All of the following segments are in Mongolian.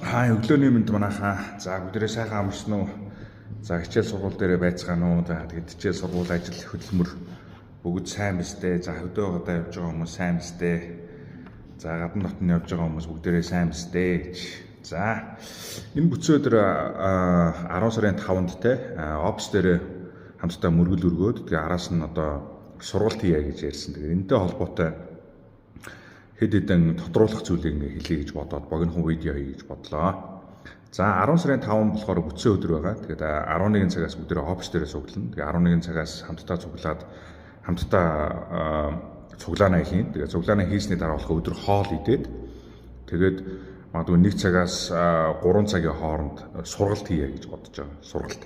Өглөөний мэнд манайхаа. За бүгдээрээ сайхан амарсан уу? За хичээл сургууль дээрээ байцгаана уу? За тэгээд хичээл сургууль ажил хөдөлмөр бүгд сайн биз дээ. За хөдөө гадаа явж байгаа хүмүүс сайн биз дээ. За гадна дотн явж байгаа хүмүүс бүгдээрээ сайн биз дээ гэж. За энэ бүцэн өдөр 10 сарын 5-нд те опс дээр хамтдаа мөргөл өргөөд тэгээ араас нь одоо сургалт хийе гэж ярьсан. Тэгээ энэтэй холбоотой хэд хэдэн тодруулах зүйлийг ингээ хэлье гэж бодоод богинохон видео хийе гэж бодлоо. За 10 сарын 5 болохоор бүцэн өдөр байгаа. Тэгээд 11 цагаас бүгдээ опс дээр цуглана. Тэгээд 11 цагаас хамтдаа цуглаад хамтдаа цуглаанаа хийн. Тэгээд цуглаанаа хийсний дараа болох өдөр хоол идээд тэгээд магадгүй 1 цагаас 3 цагийн хооронд сургалт хийе гэж бодож байгаа. Сургалт.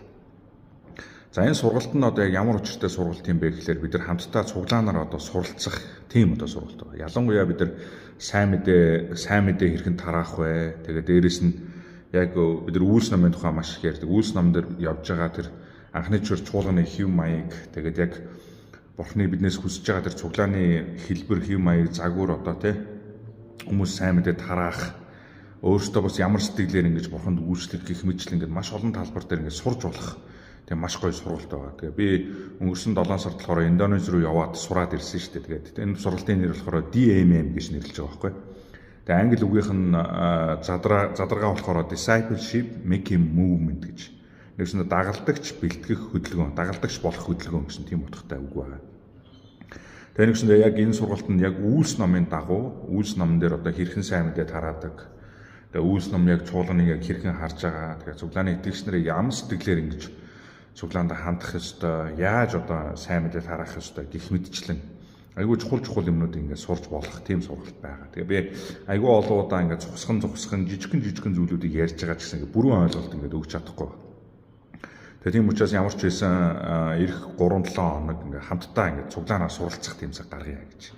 За энэ сургалт нь одоо яг ямар учиртай сургалт юм бэ гэхээр бид нар хамтдаа цуглаанаар одоо суралцах тийм одоо сургалт байна. Ялангуяа бид нар сайн мэдээ хэрхэн тараах вэ? Тэгээд дээрэс нь яг бид нар үйлс номын тухай маш их ярьдаг. Үйлс ном дээр явж байгаа тэр анхны чуулганы хэв маяг тэгээд яг бурхны биднээс хүсэж байгаа тэр цуглааны хэлбэр хэв маяг загвар одоо тий хүмүүс сайн мэдээ тараах өөртөө бас ямар сэтгэлээр ингэж бурханд үйлчлэх гэх мэтлэн ингэж маш олон талбар дээр ингэж сурж болох. Тэгээ маш гоё сургалт байгаа. Тэгээ би өнгөрсөн 7 сард болохоор Индонез руу яваад сураад ирсэн шүү дээ. Тэгээд энэ сургалтын нэр болохоор DMM гэж нэрлэж байгаа байхгүй. Тэгээ англи үгийнх нь задаргаа болохоор Discipleship Making Movement гэж. Нэгсэн дагалдагч бэлтгэх хөдөлгөөн, дагалдагч болох хөдөлгөөн гэсэн тийм утгатай үг байна. Тэгээ нэгсэндээ яг энэ сургалт нь яг үйлс номын дагуу, үйлс номн дээр одоо хэрхэн сайн мэдээ тараадаг. Тэгээ үйлс ном яг чуулганыг яг хэрхэн харж байгаа. Тэгээ цуглааны итгэгч нарыг ямар сэтгэлээр ингэж цуглаанд хандах ёстой, яаж одоо сайн мэдээ тараах ёстой гэх мэтчлэн айгүй чухал юмнууд ингээд сурж болох тийм сургалт байгаа. Тэгээ би айгүй олон удаа ингээд зогсгон жижигхэн зүйлүүдийг ярьж байгаа ч гэсэн ингээд бүрэн ойлголт ингээд өгч чадахгүй. Тэгээ тийм учраас ямар ч байсан эх 3-7 хоног ингээд хамтдаа ингээд цуглаанаа суралцах тийм цаг гаргая гэж.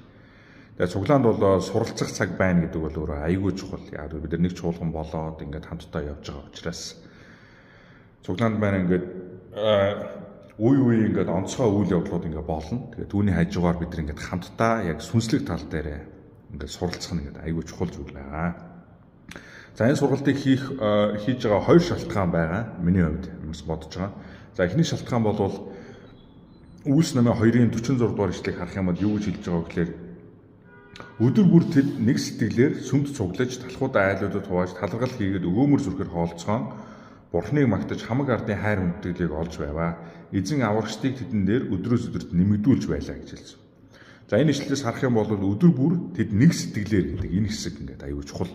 Тэгээ цуглаанд бол суралцах цаг байна гэдэг бол өөрөө айгүй чухал. Яг бид нар нэг чуулган болоод ингээд хамтдаа явж байгаа учраас цуглаанд байна ингээд үе ингээд онцгой үйл явдлууд ингээд болно. Тэгээ түүний хажуугаар бид нар ингээд хамтдаа яг сүнслэг тал дээр ингээд суралцах нь ингээд айгүй чухал зүйл байгаа. За энэ сургалтыг хийж байгаа хоёр шалтгаан байгаа. Миний хувьд юмс бодож байгаа. За эхний шалтгаан бол үйлс намын 2-ын 46 дугаар ишлэгийг харах юм бол юу гэж хэлж байгаа вэ гэхээр өдөр бүр тэд нэг сэтгэлээр сүмд цуглаж талхуудаа айлуудад хувааж таларгал хийгээд өгөөмөр зүрхээр хоолцоон Бурхныг магтаж хамаг ардын хайр хүндэтгэлийг олж байваа. Эзэн аврагчдыг тэдэн дээр өдрөөс өдөрт нэмэгдүүлж байлаа гэж хэлсэн. За энэ ишлэлээс харах юм бол өдөр бүр тэд нэг сэтгэлээр гэдэг энэ хэсэг ингээд аюул чухал